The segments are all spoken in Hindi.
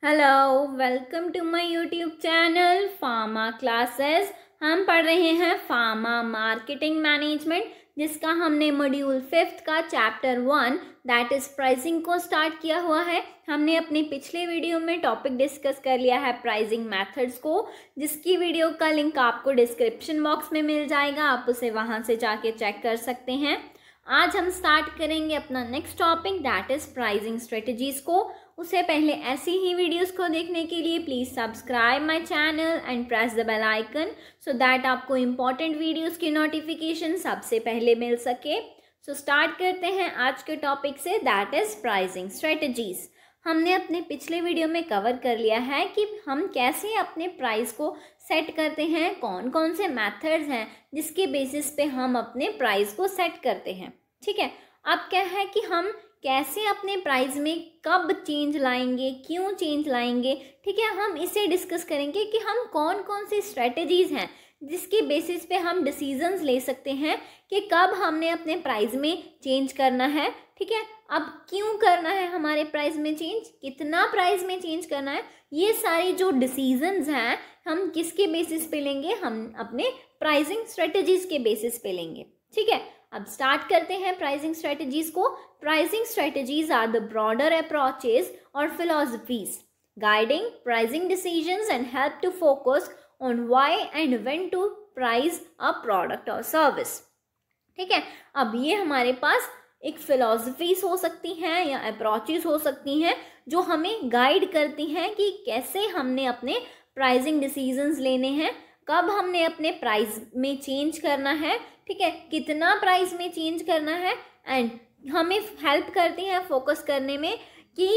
Hello, welcome to my YouTube channel pharma classes. हम पढ़ रहे हैं फार्मा मार्केटिंग मैनेजमेंट, जिसका हमने मॉड्यूल 5 का चैप्टर 1 दैट इज प्राइसिंग को स्टार्ट किया हुआ है। हमने अपने पिछले वीडियो में टॉपिक डिस्कस कर लिया है प्राइसिंग मेथड्स को, जिसकी वीडियो का लिंक आपको डिस्क्रिप्शन बॉक्स में मिल जाएगा। आप उसे वहां से जाके चेक कर सकते हैं। आज हम स्टार्ट करेंगे अपना next topic that is pricing strategies को। उससे पहले ऐसी ही वीडियोस को देखने के लिए please subscribe my channel and press the bell icon so that आपको इम्पॉर्टेंट वीडियोस की नोटिफिकेशन सबसे पहले मिल सके। सो स्टार्ट करते हैं आज के topic say that is pricing strategies. हमने अपने पिछले वीडियो में कवर कर लिया है कि हम कैसे अपने प्राइस को सेट करते हैं, कौन कौन से मेथड्स हैं जिसके बेसिस पे हम अपने प्राइस को सेट करते हैं। ठीक है, अब क्या है कि हम कैसे अपने प्राइस में कब चेंज लाएंगे, क्यों चेंज लाएंगे। ठीक है, हम इसे डिस्कस करेंगे कि हम कौन कौन सी स्ट्रेटजीज हैं जिसके बेसिस पे हम डिसीजंस ले सकते हैं कि कब हमने अपने प्राइस में चेंज करना है। ठीक है, अब क्यों करना है हमारे प्राइस में चेंज, कितना प्राइस में चेंज करना है, ये सारी जो डिसीजंस हैं हम किसके बेसिस पे लेंगे, हम अपने प्राइसिंग स्ट्रेटजीज के बेसिस पे लेंगे। ठीक है, अब स्टार्ट करते हैं प्राइसिंग स्ट्रेटजीज को। Pricing strategies are the broader approaches और philosophies guiding pricing decisions and help to focus on why and when to price a product और सर्विस। ठीक है, अब ये हमारे पास एक फिलॉसफीज हो सकती हैं या अप्रोचेस हो सकती हैं जो हमें गाइड करती हैं कि कैसे हमने अपने प्राइसिंग डिसीजंस लेने हैं, कब हमने अपने प्राइस में चेंज करना है। ठीक है, कितना प्राइस में चेंज करना है, एंड हमें हेल्प करती हैं फोकस करने में कि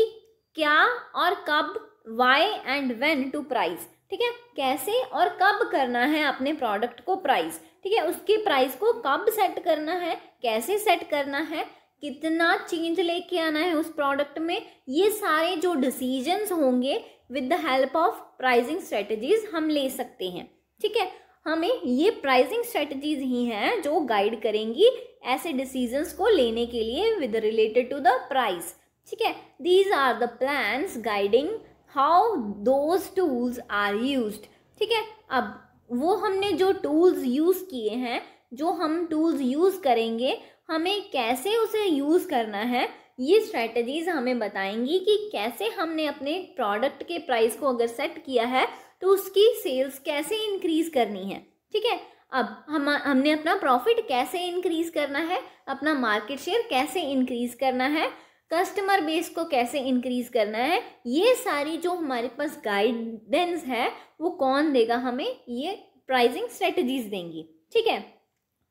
क्या और कब, why and when to price. ठीक है, कैसे और कब करना है अपने प्रोडक्ट को प्राइस। ठीक है, उसके प्राइस को कब सेट करना है, कैसे सेट करना है, कितना चेंज लेके आना है उस प्रोडक्ट में। ये सारे जो डिसीजंस होंगे with the help of pricing strategies हम ले सकते हैं। ठीक है, हमें ये प्राइसिंग स्ट्रेटजीज ही हैं जो गाइड करेंगी ऐसे डिसीजंस को लेने के लिए with related to the price. ठीक है, these are the plans guiding how those tools are used. ठीक है, अब वो हमने जो टूल्स यूज़ किए हैं, जो हम टूल्स यूज़ करेंगे, हमें कैसे उसे यूज़ करना है, ये स्ट्रेटजीज हमें बताएंगी कि कैसे हमने अपने प्रोडक्ट के प्राइस को अगर सेट किया है तो उसकी सेल्स कैसे इंक्रीज करनी है। ठीक है, अब हमने अपना प्रॉफिट कैसे इंक्रीज करना है, अपना मार्केट शेयर कैसे इंक्रीज करना है, कस्टमर बेस को कैसे इंक्रीज करना है। ये सारी जो हमारे पास गाइडेंस है वो कौन देगा हमें, ये प्राइसिंग स्ट्रेटजीज देंगी। ठीक है,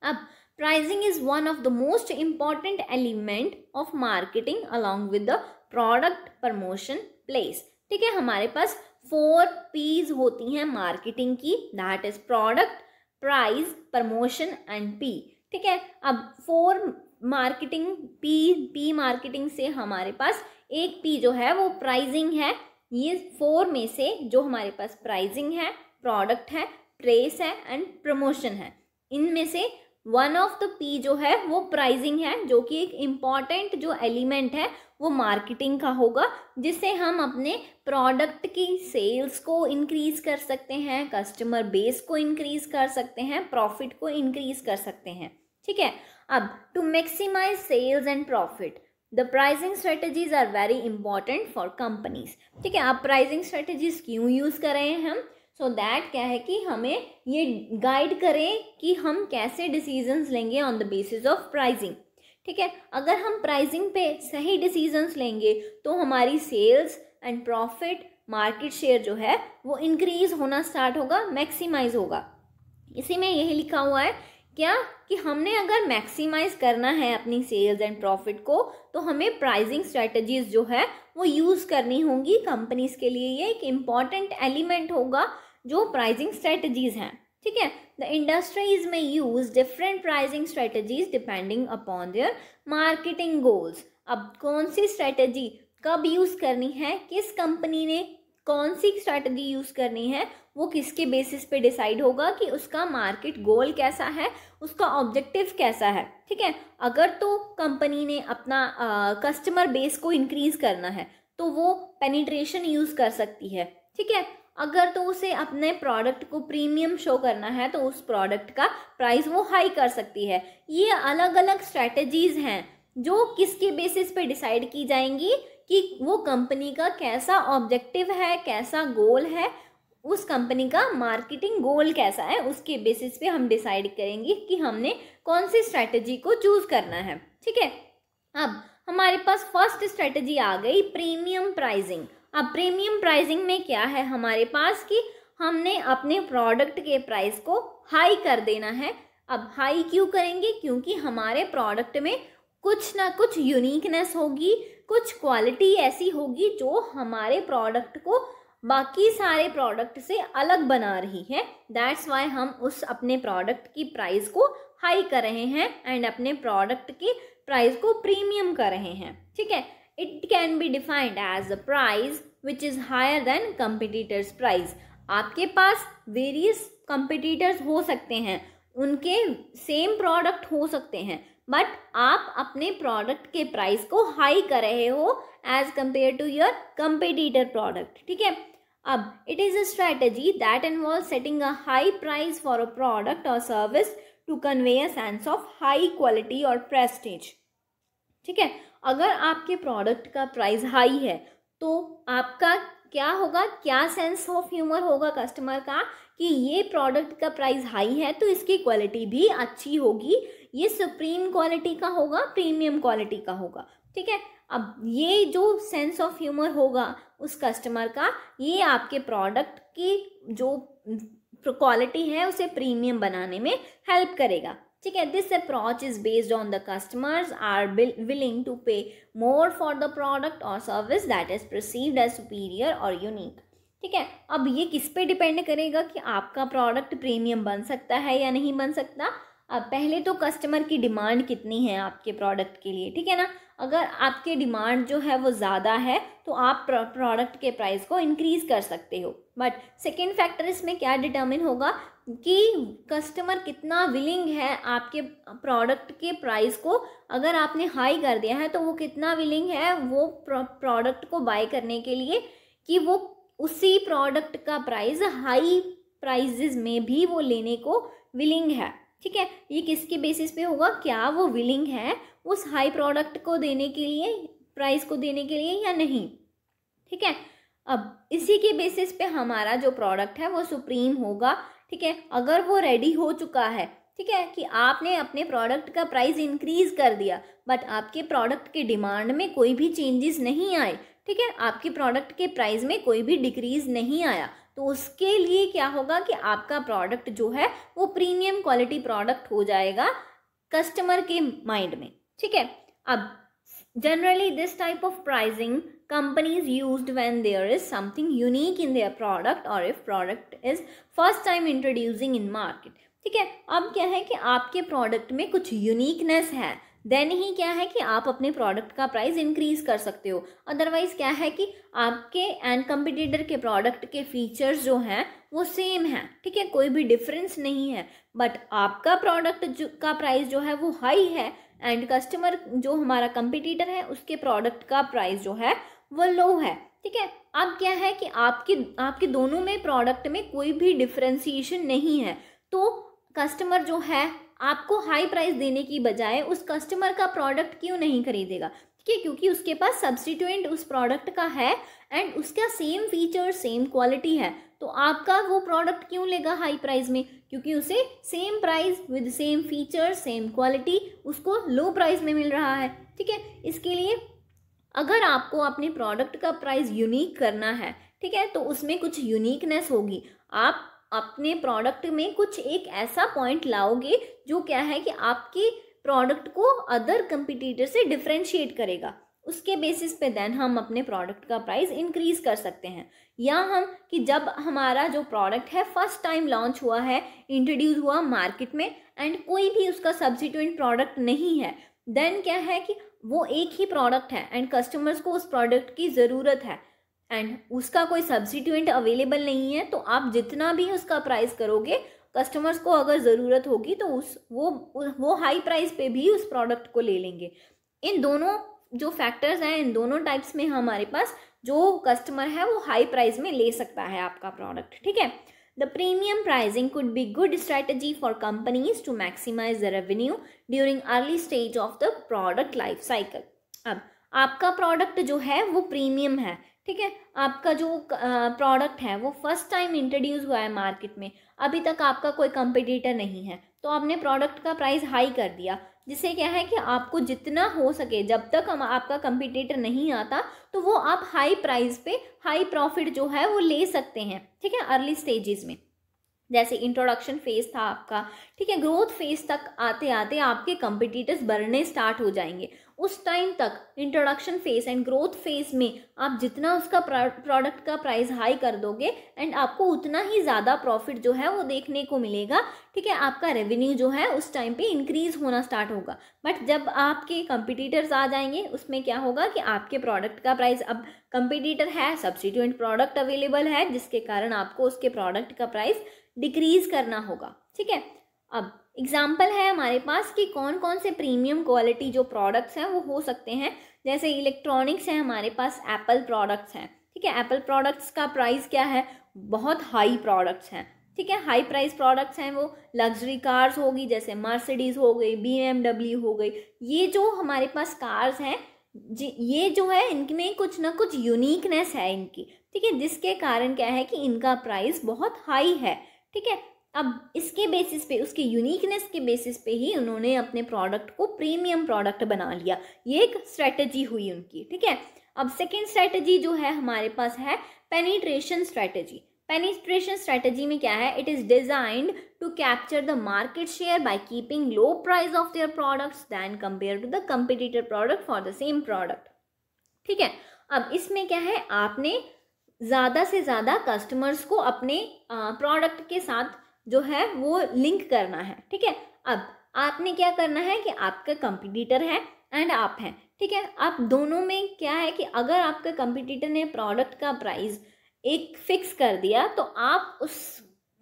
अब pricing is one of the most important element of marketing along with the product promotion place. ठीक है, हमारे पास 4 P's होती हैं मार्केटिंग की, that is product, price, promotion and P. ठीक है, अब 4 मार्केटिंग पी मार्केटिंग से हमारे पास एक P जो है वो प्राइसिंग है। ये 4 में से जो हमारे पास प्राइसिंग है, प्रोडक्ट है, प्लेस है एंड प्रमोशन है, इनमें से वन ऑफ द P जो है वो प्राइसिंग है, जो कि एक इम्पॉर्टेंट जो एलिमेंट है वो मार्केटिंग का होगा, जिससे हम अपने प्रोडक्ट की सेल्स को इंक्रीज कर सकते हैं, कस्टमर बेस को इंक्रीज कर सकते हैं, प्रॉफिट को इंक्रीज कर सकते हैं। ठीक है, अब to maximise sales and profit the pricing strategies are very important for companies. ठीक है, अब प्राइसिंग स्ट्रेटजीज क्यों यूज कर रहे हैं हम, सो दैट क्या है कि हमें ये गाइड करें कि हम कैसे डिसीजंस लेंगे on the basis of pricing. ठीक है, अगर हम प्राइसिंग पे सही डिसीजंस लेंगे तो हमारी sales and profit, market share जो है वो इंक्रीज होना स्टार्ट होगा, मैक्सिमाइज होगा। इसी में यही लिखा हुआ है क्या कि हमने अगर मैक्सिमाइज करना है अपनी सेल्स एंड प्रॉफिट को तो हमें प्राइसिंग स्ट्रेटजीज जो है वो यूज़ करनी होंगी कंपनीज के लिए। ये एक इम्पॉर्टेंट एलिमेंट होगा जो प्राइसिंग स्ट्रेटजीज हैं। ठीक है, द इंडस्ट्रीज में use different pricing strategies depending upon their marketing goals. अब कौन सी स्ट्रेटजी कब यूज़ करनी है, किस कंपनी ने कौन सी स्ट्रेटजी यूज़ करनी है, वो किसके बेसिस पे डिसाइड होगा कि उसका मार्केट गोल कैसा है, उसका ऑब्जेक्टिव कैसा है। ठीक है, अगर तो कंपनी ने अपना कस्टमर बेस को इंक्रीज करना है तो वो पेनिट्रेशन यूज़ कर सकती है, ठीक है। अगर तो उसे अपने प्रोडक्ट को प्रीमियम शो करना है तो उस प्रोडक्ट का प्राइस वो हाई कर सकती है। ये अलग अलग स्ट्रैटेजीज हैं जो किसके बेसिस पे डिसाइड की जाएंगी कि वो कंपनी का कैसा ऑब्जेक्टिव है, कैसा गोल है, उस कंपनी का मार्केटिंग गोल कैसा है, उसके बेसिस पे हम डिसाइड करेंगे कि हमने कौन सी स्ट्रैटेजी को चूज करना है, ठीक है। अब हमारे पास फर्स्ट स्ट्रैटेजी आ गई प्रीमियम प्राइसिंग। अब प्रीमियम प्राइसिंग में क्या है हमारे पास कि हमने अपने प्रोडक्ट के प्राइस को हाई कर देना है। अब हाई क्यों करेंगे? क्योंकि हमारे प्रोडक्ट में कुछ ना कुछ यूनिकनेस होगी, कुछ क्वालिटी ऐसी होगी जो हमारे प्रोडक्ट को बाकी सारे प्रोडक्ट से अलग बना रही है। दैट्स वाई हम उस अपने प्रोडक्ट की प्राइस को हाई कर रहे हैं एंड अपने प्रोडक्ट की प्राइस को प्रीमियम कर रहे हैं, ठीक है। It can be defined as a price which is higher than competitors price. आपके पास वेरियस कंपिटिटर्स हो सकते हैं, उनके सेम प्रोडक्ट हो सकते हैं, बट आप अपने प्रोडक्ट के प्राइस को हाई कर रहे हो as compare to your competitor product, ठीक है। अब it is a strategy that involve setting a high price for a product और service to convey a sense of high quality और प्रेस्टीज, ठीक है। अगर आपके प्रोडक्ट का प्राइस हाई है तो आपका क्या होगा, क्या सेंस ऑफ ह्यूमर होगा कस्टमर का कि ये प्रोडक्ट का प्राइस हाई है तो इसकी क्वालिटी भी अच्छी होगी, ये सुप्रीम क्वालिटी का होगा, प्रीमियम क्वालिटी का होगा, ठीक है। अब ये जो सेंस ऑफ ह्यूमर होगा उस कस्टमर का, ये आपके प्रोडक्ट की जो क्वालिटी है उसे प्रीमियम बनाने में हेल्प करेगा, ठीक है। This approach is based on the customers are willing to pay more for the product और service that is perceived as superior और यूनिक, ठीक है। अब ये किस पे डिपेंड करेगा कि आपका प्रोडक्ट प्रीमियम बन सकता है या नहीं बन सकता। अब पहले तो कस्टमर की डिमांड कितनी है आपके प्रोडक्ट के लिए, ठीक है ना। अगर आपकी डिमांड जो है वो ज़्यादा है तो आप प्रोडक्ट के प्राइस को इंक्रीज़ कर सकते हो। बट सेकेंड फैक्टर इसमें क्या डिटर्मिन होगा कि कस्टमर कितना विलिंग है आपके प्रोडक्ट के प्राइस को, अगर आपने हाई कर दिया है तो वो कितना विलिंग है वो प्रोडक्ट को बाय करने के लिए कि वो उसी प्रोडक्ट का प्राइस हाई प्राइजेज में भी वो लेने को विलिंग है, ठीक है। ये किसके बेसिस पे होगा, क्या वो विलिंग है उस हाई प्रोडक्ट को देने के लिए, प्राइस को देने के लिए या नहीं, ठीक है। अब इसी के बेसिस पे हमारा जो प्रोडक्ट है वो सुप्रीम होगा, ठीक है। अगर वो रेडी हो चुका है, ठीक है, कि आपने अपने प्रोडक्ट का प्राइस इंक्रीज कर दिया बट आपके प्रोडक्ट के डिमांड में कोई भी चेंजेस नहीं आए, ठीक है, आपके प्रोडक्ट के प्राइस में कोई भी डिक्रीज नहीं आया, तो उसके लिए क्या होगा कि आपका प्रोडक्ट जो है वो प्रीमियम क्वालिटी प्रोडक्ट हो जाएगा कस्टमर के माइंड में, ठीक है। अब generally this type of pricing companies used when there is something unique in their product or if product is first time introducing in market, ठीक है। अब क्या है कि आपके प्रोडक्ट में कुछ यूनिकनेस है, देन ही क्या है कि आप अपने प्रोडक्ट का प्राइस इंक्रीज कर सकते हो। अदरवाइज क्या है कि आपके एंड कंपटीटर के प्रोडक्ट के फीचर्स जो हैं वो सेम है, ठीक है, कोई भी डिफरेंस नहीं है, बट आपका प्रोडक्ट का प्राइस जो है वो हाई है एंड कस्टमर जो हमारा कंपटीटर है उसके प्रोडक्ट का प्राइस जो है वो लो है, ठीक है। अब क्या है कि आपके दोनों में प्रोडक्ट में कोई भी डिफरेंशिएशन नहीं है, तो कस्टमर जो है आपको हाई प्राइस देने की बजाय उस कस्टमर का प्रोडक्ट क्यों नहीं खरीदेगा, ठीक है, क्योंकि उसके पास सब्स्टिट्यूएंट उस प्रोडक्ट का है एंड उसका सेम फीचर सेम क्वालिटी है, तो आपका वो प्रोडक्ट क्यों लेगा हाई प्राइस में, क्योंकि उसे same price with same feature same quality उसको लो प्राइस में मिल रहा है, ठीक है। इसके लिए अगर आपको अपने प्रोडक्ट का प्राइस यूनिक करना है, ठीक है, तो उसमें कुछ यूनिकनेस होगी, आप अपने प्रोडक्ट में कुछ एक ऐसा पॉइंट लाओगे जो क्या है कि आपके प्रोडक्ट को अदर कंपटीटर से डिफरेंशिएट करेगा, उसके बेसिस पे देन हम अपने प्रोडक्ट का प्राइस इंक्रीज कर सकते हैं। या हम कि जब हमारा जो प्रोडक्ट है फर्स्ट टाइम लॉन्च हुआ है, इंट्रोड्यूस हुआ मार्केट में एंड कोई भी उसका सब्सिट्यूएंट प्रोडक्ट नहीं है, देन क्या है कि वो एक ही प्रोडक्ट है एंड कस्टमर्स को उस प्रोडक्ट की ज़रूरत है एंड उसका कोई सब्सिट्यूएंट अवेलेबल नहीं है, तो आप जितना भी उसका प्राइस करोगे कस्टमर्स को अगर ज़रूरत होगी तो वो हाई प्राइस पे भी उस प्रोडक्ट को ले लेंगे। इन दोनों जो फैक्टर्स हैं, इन दोनों टाइप्स में हमारे पास जो कस्टमर है वो हाई प्राइस में ले सकता है आपका प्रोडक्ट, ठीक है। The premium pricing could be good strategy for companies to maximise the revenue during early stage of the product life cycle. अब आपका प्रोडक्ट जो है वो प्रीमियम है, ठीक है। आपका जो प्रोडक्ट है वो फर्स्ट टाइम इंट्रोड्यूस हुआ है मार्केट में, अभी तक आपका कोई कंपटीटर नहीं है, तो आपने प्रोडक्ट का प्राइस हाई कर दिया, जिससे क्या है कि आपको जितना हो सके, जब तक आपका कंपटीटर नहीं आता तो वो आप हाई प्राइस पे हाई प्रॉफिट जो है वो ले सकते हैं, ठीक है, अर्ली स्टेजेस में। जैसे इंट्रोडक्शन फेज था आपका, ठीक है, ग्रोथ फेज तक आते आते आपके कंपटीटर्स बढ़ने स्टार्ट हो जाएंगे। उस टाइम तक introduction phase and growth phase में आप जितना उसका प्रोडक्ट का प्राइस हाई कर दोगे एंड आपको उतना ही ज़्यादा प्रॉफिट जो है वो देखने को मिलेगा, ठीक है। आपका रेवेन्यू जो है उस टाइम पे इंक्रीज होना स्टार्ट होगा। बट जब आपके कंपटीटर्स आ जाएंगे उसमें क्या होगा कि आपके प्रोडक्ट का प्राइस, अब कंपटीटर है, सब्स्टिट्यूएंट प्रोडक्ट अवेलेबल है, जिसके कारण आपको उसके प्रोडक्ट का प्राइस डिक्रीज करना होगा, ठीक है। अब एग्जाम्पल है हमारे पास कि कौन कौन से प्रीमियम क्वालिटी जो प्रोडक्ट्स हैं वो हो सकते हैं। जैसे इलेक्ट्रॉनिक्स है हमारे पास, एप्पल प्रोडक्ट्स हैं, ठीक है। एप्पल प्रोडक्ट्स का प्राइस क्या है, बहुत हाई प्रोडक्ट्स हैं, ठीक है, हाई प्राइस प्रोडक्ट्स हैं वो। लग्जरी कार्स होगी जैसे मर्सिडीज हो गई, BMW हो गई, ये जो हमारे पास कार्स हैं ये जो है इनमें कुछ ना कुछ यूनिकनेस है इनकी, ठीक है, जिसके कारण क्या है कि इनका प्राइस बहुत हाई है, ठीक है। अब इसके बेसिस पे, उसके यूनिकनेस के बेसिस पे ही उन्होंने अपने प्रोडक्ट को प्रीमियम प्रोडक्ट बना लिया। ये एक स्ट्रेटजी हुई उनकी, ठीक है। अब सेकेंड स्ट्रेटजी जो है हमारे पास है पेनिट्रेशन स्ट्रेटजी। पेनिट्रेशन स्ट्रेटजी में क्या है, it is designed to capture the market share by keeping low price of their products then compare to the competitor product for the same product, ठीक है। अब इसमें क्या है, आपने ज़्यादा से ज़्यादा कस्टमर्स को अपने प्रोडक्ट के साथ जो है वो लिंक करना है, ठीक है। अब आपने क्या करना है कि आपका कंपटीटर है एंड आप हैं, ठीक है। आप दोनों में क्या है कि अगर आपके कंपटीटर ने प्रोडक्ट का प्राइस एक फिक्स कर दिया तो आप उस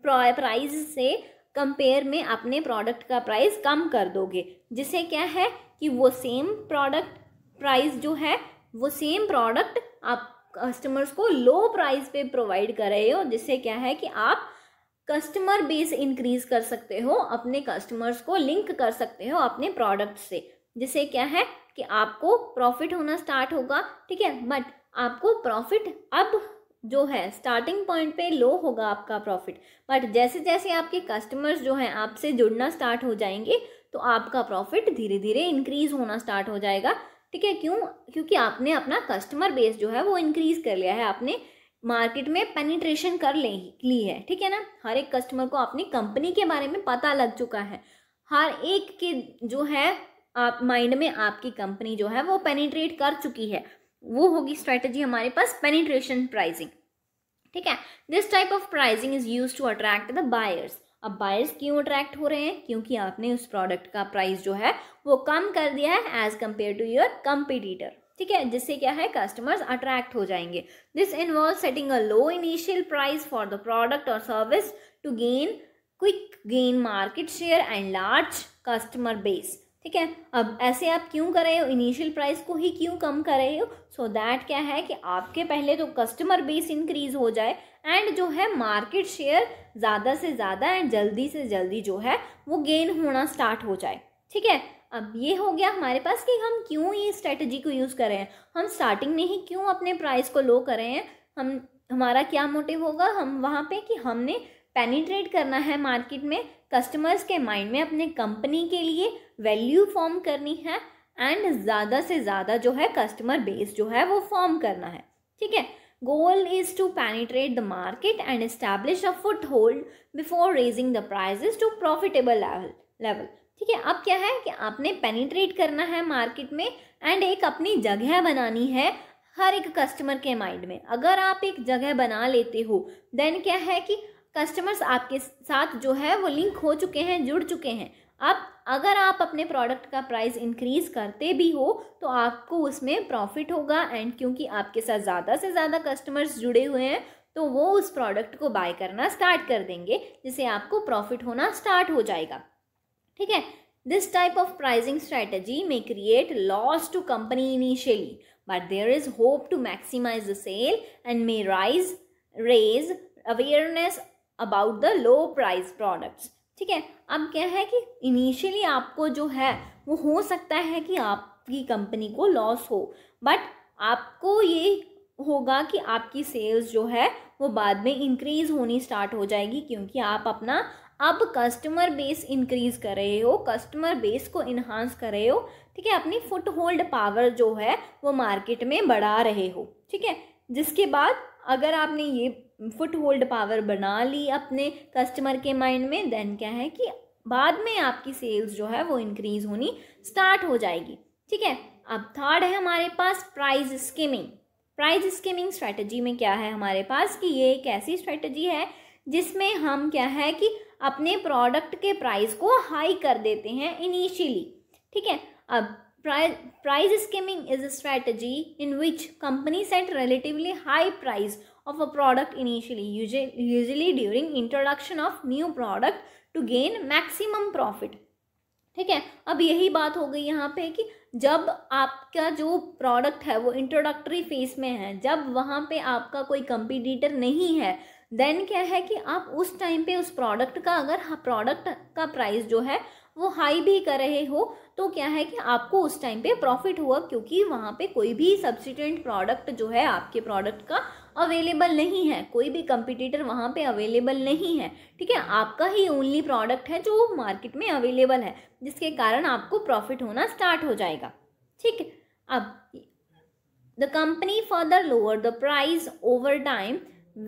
प्राइस से कंपेयर में अपने प्रोडक्ट का प्राइस कम कर दोगे, जिससे क्या है कि वो सेम प्रोडक्ट प्राइस जो है वो सेम प्रोडक्ट आप कस्टमर्स को लो प्राइस पे प्रोवाइड कर रहे हो, जिससे क्या है कि आप कस्टमर बेस इंक्रीज कर सकते हो, अपने कस्टमर्स को लिंक कर सकते हो अपने प्रोडक्ट से, जिससे क्या है कि आपको प्रॉफिट होना स्टार्ट होगा, ठीक है। बट आपको प्रॉफिट अब जो है स्टार्टिंग पॉइंट पे लो होगा आपका प्रॉफिट, बट जैसे जैसे आपके कस्टमर्स जो हैं आपसे जुड़ना स्टार्ट हो जाएंगे तो आपका प्रॉफिट धीरे धीरे इंक्रीज होना स्टार्ट हो जाएगा, ठीक है। क्योंकि आपने अपना कस्टमर बेस जो है वो इंक्रीज कर लिया है, आपने मार्केट में पेनिट्रेशन कर ली है, ठीक है ना। हर एक कस्टमर को अपनी कंपनी के बारे में पता लग चुका है, हर एक के जो है आप माइंड में आपकी कंपनी जो है वो पेनिट्रेट कर चुकी है। वो होगी स्ट्रेटजी हमारे पास पेनिट्रेशन प्राइसिंग, ठीक है। This type of pricing is used to attract the buyers. अब बायर्स क्यों अट्रैक्ट हो रहे हैं, क्योंकि आपने उस प्रोडक्ट का प्राइस जो है वो कम कर दिया है as compare to your competitor, ठीक है, जिससे क्या है कस्टमर्स अट्रैक्ट हो जाएंगे। This involve setting a low initial price for the product और service to quick gain market share and large customer base, ठीक है। अब ऐसे आप क्यों कर रहे हो, इनिशियल प्राइस को ही क्यों कम कर रहे हो, सो दैट क्या है कि आपके पहले तो कस्टमर बेस इंक्रीज हो जाए एंड जो है मार्केट शेयर ज़्यादा से ज़्यादा एंड जल्दी से जल्दी जो है वो गेन होना स्टार्ट हो जाए, ठीक है। अब ये हो गया हमारे पास कि हम क्यों ये स्ट्रेटजी को यूज़ कर रहे हैं, हम स्टार्टिंग में ही क्यों अपने प्राइस को लो कर रहे हैं, हमारा क्या मोटिव होगा हम वहाँ पे कि हमने पेनिट्रेट करना है मार्केट में, कस्टमर्स के माइंड में अपने कंपनी के लिए वैल्यू फॉर्म करनी है एंड ज़्यादा से ज़्यादा जो है कस्टमर बेस जो है वो फॉर्म करना है, ठीक है। Goal is to penetrate the market and establish a foothold before raising the prices to profitable level, ठीक है। अब क्या है कि आपने पेनिट्रेट करना है मार्केट में एंड एक अपनी जगह बनानी है हर एक कस्टमर के माइंड में। अगर आप एक जगह बना लेते हो देन क्या है कि कस्टमर्स आपके साथ जो है वो लिंक हो चुके हैं, जुड़ चुके हैं। अब अगर आप अपने प्रोडक्ट का प्राइस इंक्रीज करते भी हो तो आपको उसमें प्रॉफिट होगा एंड क्योंकि आपके साथ ज़्यादा से ज़्यादा कस्टमर्स जुड़े हुए हैं तो वो उस प्रोडक्ट को बाय करना स्टार्ट कर देंगे, जिससे आपको प्रॉफिट होना स्टार्ट हो जाएगा, ठीक है। This type of pricing strategy में create loss to company initially but there is hope to maximize the sale and may raise awareness about the low price products. ठीक है, अब क्या है कि इनिशियली आपको जो है वो हो सकता है कि आपकी कंपनी को लॉस हो, बट आपको ये होगा कि आपकी सेल्स जो है वो बाद में इंक्रीज होनी स्टार्ट हो जाएगी, क्योंकि आप अपना अब कस्टमर बेस इंक्रीज कर रहे हो, कस्टमर बेस को इन्हांस कर रहे हो, ठीक है, अपनी फुट होल्ड पावर जो है वो मार्केट में बढ़ा रहे हो, ठीक है। जिसके बाद अगर आपने ये फुट होल्ड पावर बना ली अपने कस्टमर के माइंड में, देन क्या है कि बाद में आपकी सेल्स जो है वो इंक्रीज होनी स्टार्ट हो जाएगी, ठीक है। अब थर्ड है हमारे पास price skimming. Price skimming strategy में क्या है हमारे पास कि ये एक ऐसी स्ट्रेटजी है जिसमें हम क्या है कि अपने प्रोडक्ट के प्राइस को हाई कर देते हैं इनिशियली, ठीक है। अब price skimming is a strategy in which company set relatively high price of a product initially, usually during introduction of new product to gain maximum profit, ठीक है। अब यही बात हो गई यहाँ पे कि जब आपका जो प्रोडक्ट है वो इंट्रोडक्टरी फेज में है, जब वहाँ पे आपका कोई कंपटीटर नहीं है, देन क्या है कि आप उस टाइम पे उस प्रोडक्ट का अगर प्रोडक्ट का प्राइस जो है वो हाई भी कर रहे हो तो क्या है कि आपको उस टाइम पे प्रॉफिट हुआ, क्योंकि वहाँ पे कोई भी सब्स्टिट्यूएंट प्रोडक्ट जो है आपके प्रोडक्ट का अवेलेबल नहीं है, कोई भी कंपटीटर वहाँ पे अवेलेबल नहीं है, ठीक है। आपका ही ओनली प्रोडक्ट है जो मार्केट में अवेलेबल है, जिसके कारण आपको प्रॉफिट होना स्टार्ट हो जाएगा, ठीक है। अब the company further lower the price over time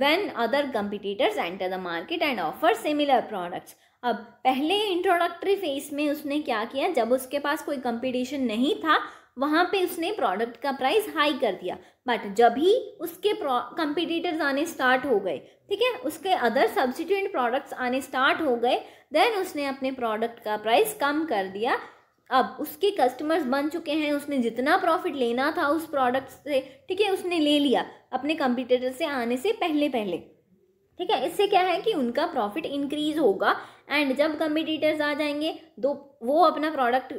when other competitors enter the market and offer similar products. अब पहले इंट्रोडक्टरी फेज में उसने क्या किया, जब उसके पास कोई कंपटीशन नहीं था वहाँ पे उसने प्रोडक्ट का प्राइस हाई कर दिया, बट जब ही उसके कंपटीटर्स आने स्टार्ट हो गए, ठीक है, उसके अदर सब्स्टिट्यूएंट प्रोडक्ट्स आने स्टार्ट हो गए, देन उसने अपने प्रोडक्ट का प्राइस कम कर दिया। अब उसके कस्टमर्स बन चुके हैं, उसने जितना प्रॉफिट लेना था उस प्रोडक्ट से, ठीक है, उसने ले लिया अपने कंपटीटर से आने से पहले, ठीक है। इससे क्या है कि उनका प्रॉफिट इंक्रीज होगा, एंड जब कंपटीटर्स आ जाएंगे तो वो अपना प्रोडक्ट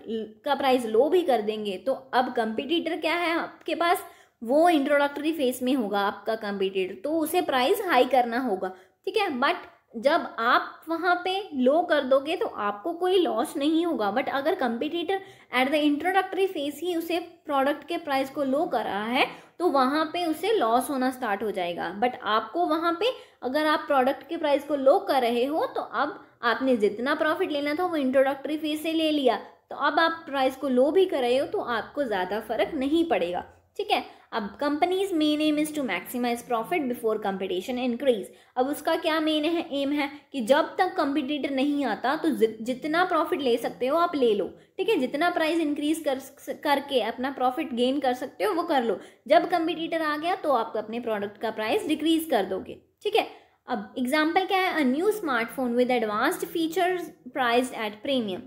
का प्राइस लो भी कर देंगे, तो अब कंपटीटर क्या है आपके पास, वो इंट्रोडक्टरी फेज में होगा आपका कंपटीटर, तो उसे प्राइस हाई करना होगा, ठीक है। बट जब आप वहाँ पे लो कर दोगे तो आपको कोई लॉस नहीं होगा, बट अगर competitor at the introductory phase ही उसे प्रोडक्ट के प्राइस को लो कर रहा है तो वहाँ पे उसे लॉस होना स्टार्ट हो जाएगा। बट आपको वहाँ पे अगर आप प्रोडक्ट के प्राइस को लो कर रहे हो तो अब आपने जितना प्रॉफिट लेना था वो इंट्रोडक्टरी फेज से ले लिया, तो अब आप प्राइस को लो भी कर रहे हो तो आपको ज़्यादा फर्क नहीं पड़ेगा, ठीक है। अब companies main aim is to maximise profit before competition increase. अब उसका क्या मेन है एम है कि जब तक कंपटीटर नहीं आता तो जितना प्रॉफिट ले सकते हो आप ले लो, ठीक है, जितना प्राइस इंक्रीज करके अपना प्रॉफिट गेन कर सकते हो वो कर लो। जब कंपटीटर आ गया तो आप अपने प्रोडक्ट का प्राइस डिक्रीज कर दोगे, ठीक है। अब एग्जाम्पल क्या है, a new smartphone with advanced features priced at premium,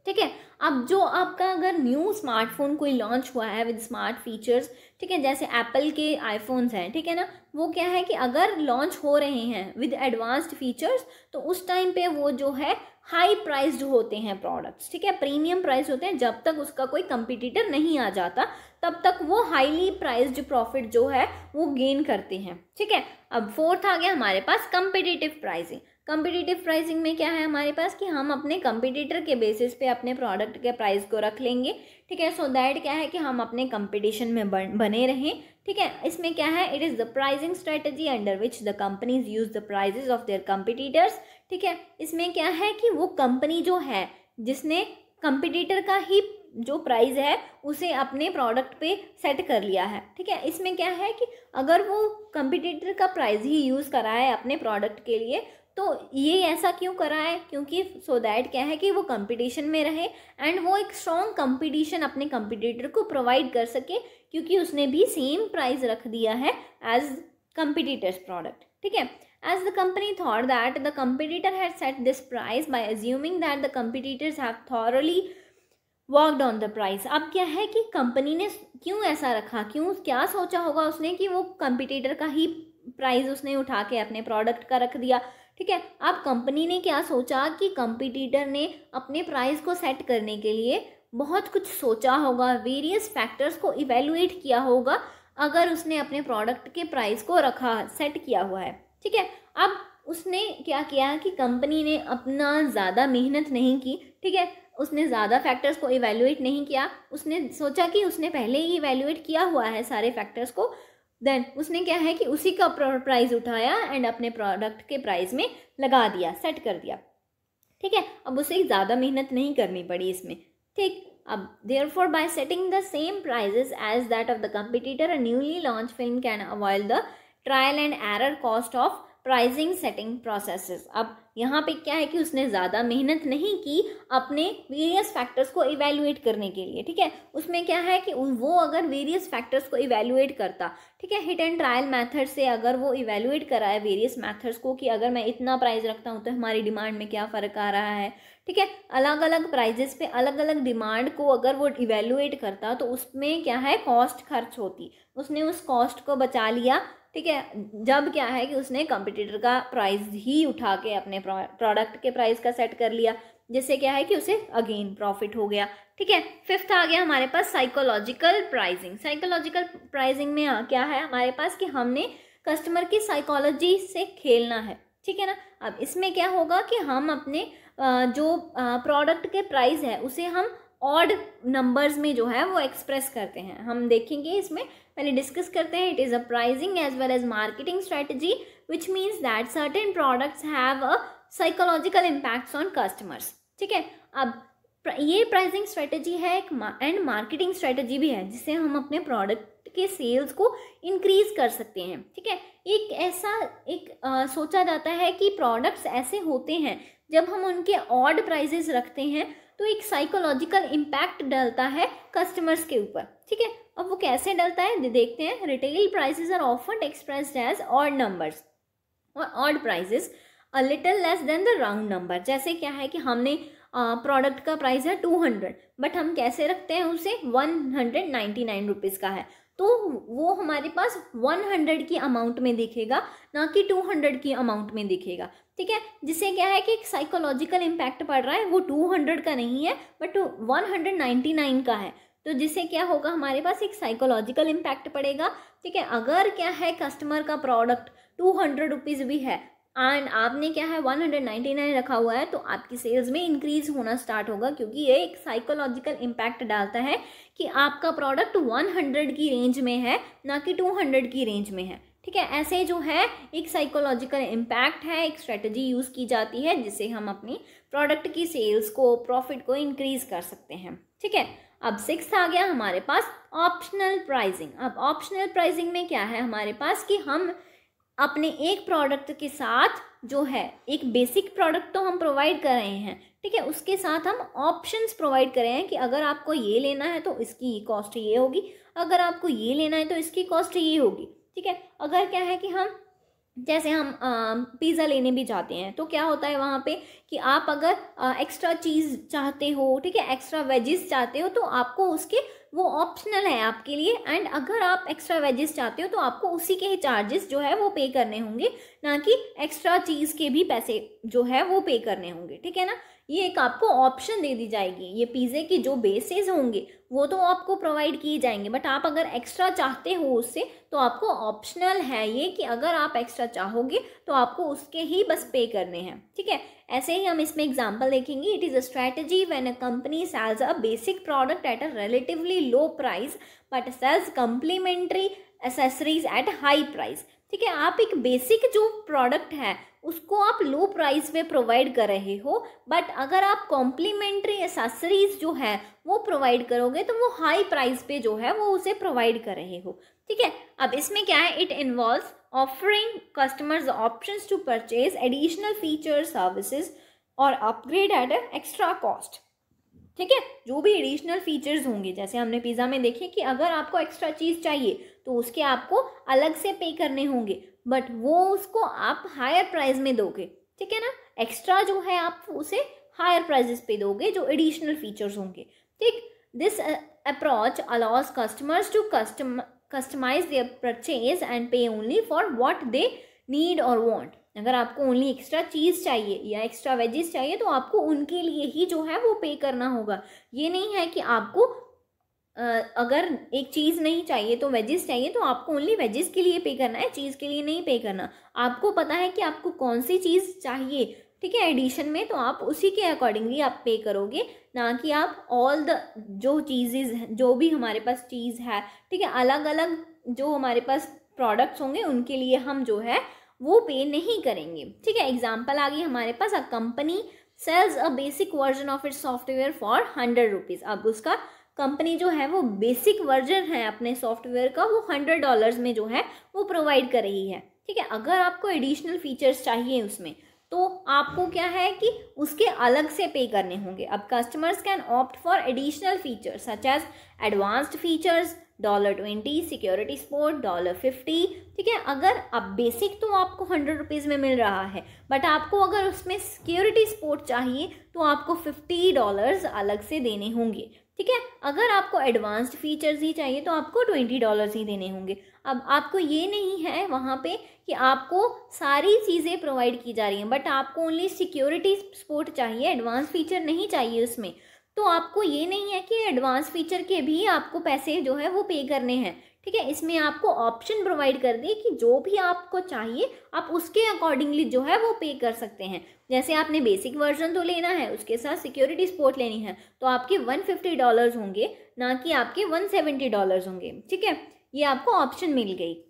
ठीक है। अब जो आपका अगर न्यू स्मार्टफोन कोई लॉन्च हुआ है विद स्मार्ट फीचर्स, ठीक है, जैसे एप्पल के आईफोन्स हैं, ठीक है ना, वो क्या है कि अगर लॉन्च हो रहे हैं विद एडवांस्ड फीचर्स तो उस टाइम पे वो जो है हाई प्राइस्ड होते हैं प्रोडक्ट्स, ठीक है, प्रीमियम प्राइस होते हैं। जब तक उसका कोई कंपटीटर नहीं आ जाता तब तक वो हाईली प्राइस्ड प्रॉफिट जो है वो गेन करते हैं, ठीक है। अब फोर्थ आ गया हमारे पास कम्पिटिटिव प्राइसिंग। कम्पिटिटिव प्राइसिंग में क्या है हमारे पास कि हम अपने कंपटीटर के बेसिस पे अपने प्रोडक्ट के प्राइस को रख लेंगे, ठीक है, सो दैट क्या है कि हम अपने कंपटीशन में बने रहें, ठीक है। इसमें क्या है, it is the pricing strategy under which the companies use the prices of their competitors, ठीक है। इसमें क्या है कि वो कंपनी जो है जिसने कंपटीटर का ही जो प्राइस है उसे अपने प्रोडक्ट पे सेट कर लिया है, ठीक है। इसमें क्या है कि अगर वो कंपटीटर का प्राइस ही यूज़ करा है अपने प्रोडक्ट के लिए तो ये ऐसा क्यों करा है, क्योंकि सो दैट क्या है कि वो कंपटीशन में रहे एंड वो एक स्ट्रॉन्ग कंपटीशन अपने कंपटीटर को प्रोवाइड कर सके, क्योंकि उसने भी सेम प्राइस रख दिया है एज कंपटीटर्स प्रोडक्ट, ठीक है। As the company thought that the competitor had set this price by assuming that the competitors have thoroughly worked on the price. अब क्या है कि कंपनी ने क्यों ऐसा रखा, क्या सोचा होगा उसने कि वो कंपटीटर का ही प्राइस उसने उठा के अपने प्रोडक्ट का रख दिया, ठीक है। अब कंपनी ने क्या सोचा कि कंपटीटर ने अपने प्राइस को सेट करने के लिए बहुत कुछ सोचा होगा, वेरियस फैक्टर्स को इवेलुएट किया होगा अगर उसने अपने प्रोडक्ट के प्राइस को रखा, सेट किया हुआ है। ठीक है, अब उसने क्या किया कि कंपनी ने अपना ज़्यादा मेहनत नहीं की। ठीक है, उसने ज़्यादा फैक्टर्स को इवेलुएट नहीं किया, उसने सोचा कि उसने पहले ही इवेलुएट किया हुआ है सारे फैक्टर्स को, देन उसने क्या है कि उसी का प्राइस उठाया एंड अपने प्रोडक्ट के प्राइस में लगा दिया, सेट कर दिया। ठीक है, अब उसे ज़्यादा मेहनत नहीं करनी पड़ी इसमें। ठीक, अब therefore by setting the same prices as that of the competitor, a newly launched film can avoid the trial and error cost of pricing setting processes. अब यहाँ पे क्या है कि उसने ज़्यादा मेहनत नहीं की अपने वेरियस फैक्टर्स को इवेलुएट करने के लिए। ठीक है, उसमें क्या है कि वो अगर वेरियस फैक्टर्स को इवेलुएट करता, ठीक है, हिट एंड ट्रायल मेथड से अगर वो इवेलुएट करा है वेरियस मेथड्स को कि अगर मैं इतना प्राइस रखता हूँ तो हमारी डिमांड में क्या फ़र्क आ रहा है। ठीक है, अलग अलग प्राइजेस पे अलग अलग डिमांड को अगर वो इवेलुएट करता तो उसमें क्या है कॉस्ट खर्च होती, उसने उस कॉस्ट को बचा लिया। ठीक है, जब क्या है कि उसने कंपटीटर का प्राइस ही उठा के अपने प्रोडक्ट के प्राइस का सेट कर लिया, जिससे क्या है कि उसे अगेन प्रॉफिट हो गया। ठीक है, फिफ्थ आ गया हमारे पास साइकोलॉजिकल प्राइसिंग। साइकोलॉजिकल प्राइसिंग में क्या है हमारे पास कि हमने कस्टमर की साइकोलॉजी से खेलना है। ठीक है ना, अब इसमें क्या होगा कि हम अपने जो प्रोडक्ट के प्राइस है उसे हम ऑड नंबर्स में जो है वो एक्सप्रेस करते हैं। हम देखेंगे इसमें, पहले डिस्कस करते हैं। It is a pricing as well as marketing strategy which means that certain products have a psychological impacts on customers. ठीक है, अब ये प्राइसिंग स्ट्रेटजी है एक एंड मार्केटिंग स्ट्रेटजी भी है जिससे हम अपने प्रोडक्ट के सेल्स को इंक्रीज कर सकते हैं। ठीक है, एक ऐसा सोचा जाता है कि प्रोडक्ट्स ऐसे होते हैं जब हम उनके ऑड प्राइजेस रखते हैं तो एक साइकोलॉजिकल इम्पैक्ट डलता है कस्टमर्स के ऊपर। ठीक है, अब वो कैसे डलता है देखते हैं। Retail prices are often expressed as odd numbers और odd prices a little less than the round number. जैसे क्या है कि हमने प्रोडक्ट का प्राइस है 200 बट हम कैसे रखते हैं उसे 199 रुपीज़ का है, तो वो हमारे पास 100 की अमाउंट में दिखेगा ना कि 200 की अमाउंट में दिखेगा। ठीक है, जिससे क्या है कि एक साइकोलॉजिकल इम्पैक्ट पड़ रहा है, वो 200 का नहीं है बट 199 का है, तो जिससे क्या होगा हमारे पास एक साइकोलॉजिकल इम्पैक्ट पड़ेगा। ठीक है, अगर क्या है कस्टमर का प्रोडक्ट 200 रुपीज़ भी है एंड आपने क्या है 199 रखा हुआ है तो आपकी सेल्स में इंक्रीज होना स्टार्ट होगा, क्योंकि ये एक साइकोलॉजिकल इम्पैक्ट डालता है कि आपका प्रोडक्ट 100 की रेंज में है ना कि 200 की रेंज में है। ठीक है, ऐसे जो है एक साइकोलॉजिकल इम्पैक्ट है, एक स्ट्रेटजी यूज़ की जाती है जिससे हम अपनी प्रोडक्ट की सेल्स को, प्रॉफिट को इंक्रीज कर सकते हैं। ठीक है, अब सिक्स्थ आ गया हमारे पास ऑप्शनल प्राइसिंग। अब ऑप्शनल प्राइसिंग में क्या है हमारे पास कि हम अपने एक प्रोडक्ट के साथ जो है एक बेसिक प्रोडक्ट तो हम प्रोवाइड कर रहे हैं, ठीक है, उसके साथ हम ऑप्शंस प्रोवाइड कर रहे हैं कि अगर आपको ये लेना है तो इसकी कॉस्ट ये होगी, अगर आपको ये लेना है तो इसकी कॉस्ट ये होगी। ठीक है, अगर क्या है कि हम जैसे हम पिज़्ज़ा लेने भी जाते हैं तो क्या होता है वहाँ पे कि आप अगर एक्स्ट्रा चीज़ चाहते हो, ठीक है, एक्स्ट्रा वेजिस चाहते हो तो आपको उसके वो ऑप्शनल है आपके लिए, एंड अगर आप एक्स्ट्रा वेजिस चाहते हो तो आपको उसी के ही चार्जेस जो है वो पे करने होंगे, ना कि एक्स्ट्रा चीज़ के भी पैसे जो है वो पे करने होंगे। ठीक है ना, ये एक आपको ऑप्शन दे दी जाएगी। ये पिज़्ज़े की जो बेसेस होंगे वो तो आपको प्रोवाइड किए जाएंगे, बट आप अगर एक्स्ट्रा चाहते हो उससे तो आपको ऑप्शनल है ये कि अगर आप एक्स्ट्रा चाहोगे तो आपको उसके ही बस पे करने हैं। ठीक है, ऐसे ही हम इसमें एग्जांपल देखेंगे। It is a strategy when a company sells a basic product at a relatively low price but sells complementary accessories at high price. ठीक है, आप एक बेसिक जो प्रोडक्ट है उसको आप लो प्राइस में प्रोवाइड कर रहे हो, बट अगर आप कॉम्प्लीमेंट्री एसेसरीज जो है वो प्रोवाइड करोगे तो वो हाई प्राइस पे जो है वो उसे प्रोवाइड कर रहे हो। ठीक है, अब इसमें क्या है, it involves offering customers options to purchase additional features services और अपग्रेड एट एक्स्ट्रा कॉस्ट। ठीक है, जो भी एडिशनल फीचर्स होंगे, जैसे हमने पिज़्ज़ा में देखे कि अगर आपको एक्स्ट्रा चीज़ चाहिए तो उसके आपको अलग से पे करने होंगे, बट वो उसको आप हायर प्राइस में दोगे। ठीक है ना, एक्स्ट्रा जो है आप उसे हायर प्राइजेस पे दोगे जो एडिशनल फीचर्स होंगे। ठीक, this approach allows customers to customise their purchase and pay only for what they need और वांट। अगर आपको ओनली एक्स्ट्रा चीज़ चाहिए या एक्स्ट्रा वेजिस चाहिए तो आपको उनके लिए ही जो है वो पे करना होगा। ये नहीं है कि आपको अगर एक चीज़ नहीं चाहिए तो वेजिस चाहिए तो आपको ओनली वेजिस के लिए पे करना है, चीज़ के लिए नहीं पे करना। आपको पता है कि आपको कौन सी चीज़ चाहिए, ठीक है, एडिशन में, तो आप उसी के अकॉर्डिंगली आप पे करोगे, ना कि आप ऑल द जो चीज़ेज जो भी हमारे पास चीज़ है, ठीक है, अलग अलग जो हमारे पास प्रोडक्ट्स होंगे उनके लिए हम जो है वो पे नहीं करेंगे। ठीक है, एग्जाम्पल आ गई हमारे पास, a company sells a basic version of its software for 100 rupees. अब उसका कंपनी जो है वो बेसिक वर्जन है अपने सॉफ्टवेयर का, वो $100 में जो है वो प्रोवाइड कर रही है। ठीक है, अगर आपको एडिशनल फीचर्स चाहिए उसमें तो आपको क्या है कि उसके अलग से पे करने होंगे। अब customers can opt for additional features such as advanced features $20, security support $50। ठीक है, अगर अब बेसिक तो आपको 100 रुपीज़ में मिल रहा है, बट आपको अगर उसमें सिक्योरिटी सपोर्ट चाहिए तो आपको $50 अलग से देने होंगे। ठीक है, अगर आपको एडवांस्ड फीचर्स ही चाहिए तो आपको $20 ही देने होंगे। अब आपको ये नहीं है वहाँ पे कि आपको सारी चीज़ें प्रोवाइड की जा रही हैं, बट आपको ओनली सिक्योरिटी सपोर्ट चाहिए, एडवांस फीचर नहीं चाहिए उसमें, तो आपको ये नहीं है कि एडवांस फीचर के भी आपको पैसे जो है वो पे करने हैं। ठीक है, इसमें आपको ऑप्शन प्रोवाइड कर दिए कि जो भी आपको चाहिए आप उसके अकॉर्डिंगली जो है वो पे कर सकते हैं। जैसे आपने बेसिक वर्जन तो लेना है, उसके साथ सिक्योरिटी सपोर्ट लेनी है, तो आपके $150 होंगे, ना कि आपके $170 होंगे। ठीक है, ये आपको ऑप्शन मिल गई।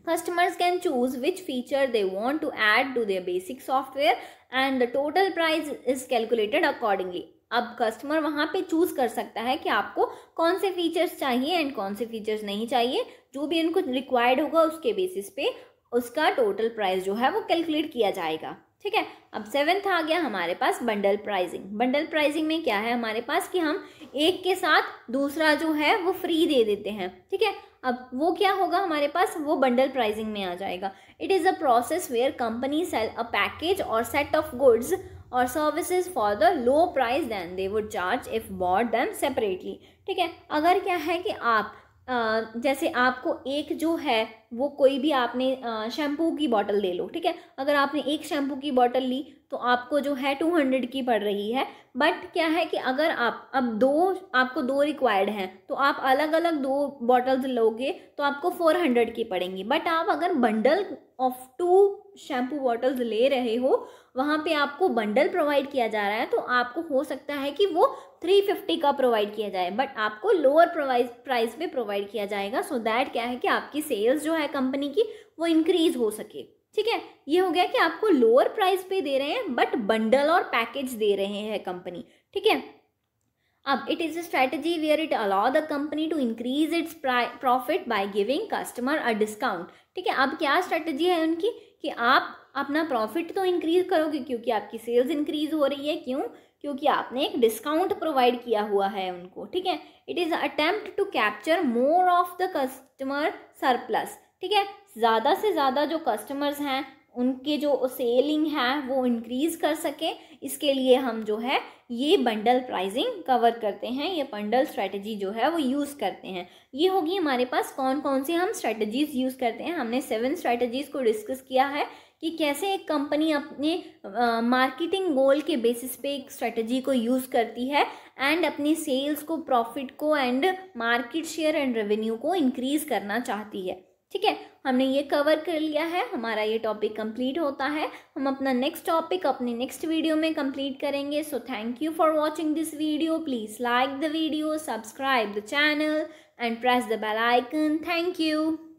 Customers can choose which feature they want to add to their basic software and the total price is calculated accordingly. अब कस्टमर वहाँ पे चूज़ कर सकता है कि आपको कौन से फीचर्स चाहिए एंड कौन से फीचर्स नहीं चाहिए। जो भी उनको रिक्वायर्ड होगा उसके बेसिस पे उसका टोटल प्राइस जो है वो कैलकुलेट किया जाएगा। ठीक है, अब 7th आ गया हमारे पास बंडल प्राइसिंग। बंडल प्राइसिंग में क्या है हमारे पास कि हम एक के साथ दूसरा जो है वो फ्री दे देते हैं। ठीक है, अब वो क्या होगा हमारे पास, वो बंडल प्राइसिंग में आ जाएगा। It is a process where company sell a package और सेट ऑफ गुड्स और services for the low price than they would charge if bought them separately. ठीक है, अगर क्या है कि आप जैसे आपको एक जो है वो कोई भी आपने शैम्पू की बॉटल ले लो। ठीक है, अगर आपने एक शैम्पू की बॉटल ली तो आपको जो है 200 की पड़ रही है, बट क्या है कि अगर आप अब आपको दो रिक्वायर्ड हैं तो आप अलग अलग 2 बॉटल्स लोगे तो आपको 400 की पड़ेंगी। बट आप अगर बंडल ऑफ 2 शैम्पू बॉटल्स ले रहे हो, वहाँ पे आपको बंडल प्रोवाइड किया जा रहा है, तो आपको हो सकता है कि वो 350 का प्रोवाइड किया जाए, बट आपको लोअर प्राइस पे प्रोवाइड किया जाएगा, सो दैट क्या है कि आपकी सेल्स जो है कंपनी की वो इंक्रीज हो सके। ठीक है, ये हो गया कि आपको लोअर प्राइस पे दे रहे हैं बट बंडल और पैकेज दे रहे हैं कंपनी। ठीक है, अब it is a strategy where it allow the company to increase its profit by giving customer a discount. ठीक है, अब क्या स्ट्रैटेजी है उनकी कि आप अपना प्रॉफिट तो इंक्रीज करोगे क्योंकि आपकी सेल्स इंक्रीज हो रही है। क्यों? क्योंकि आपने एक डिस्काउंट प्रोवाइड किया हुआ है उनको। ठीक है, it is attempt to capture more of the customer surplus. ठीक है, ज़्यादा से ज़्यादा जो कस्टमर्स हैं उनके जो सेलिंग है वो इंक्रीज कर सके, इसके लिए हम जो है ये बंडल प्राइसिंग कवर करते हैं, ये बंडल स्ट्रेटजी जो है वो यूज़ करते हैं। ये होगी हमारे पास कौन कौन सी हम स्ट्रेटजीज़ यूज़ करते हैं। हमने 7 स्ट्रेटजीज़ को डिस्कस किया है कि कैसे एक कंपनी अपने मार्केटिंग गोल के बेसिस पे एक स्ट्रेटजी को यूज़ करती है एंड अपनी सेल्स को, प्रॉफिट को and market share and revenue को इंक्रीज़ करना चाहती है। ठीक है, हमने ये कवर कर लिया है, हमारा ये टॉपिक कंप्लीट होता है। हम अपना नेक्स्ट टॉपिक अपने नेक्स्ट वीडियो में कंप्लीट करेंगे। So thank you for watching this video. Please like the video, subscribe the channel and press the bell icon. Thank you.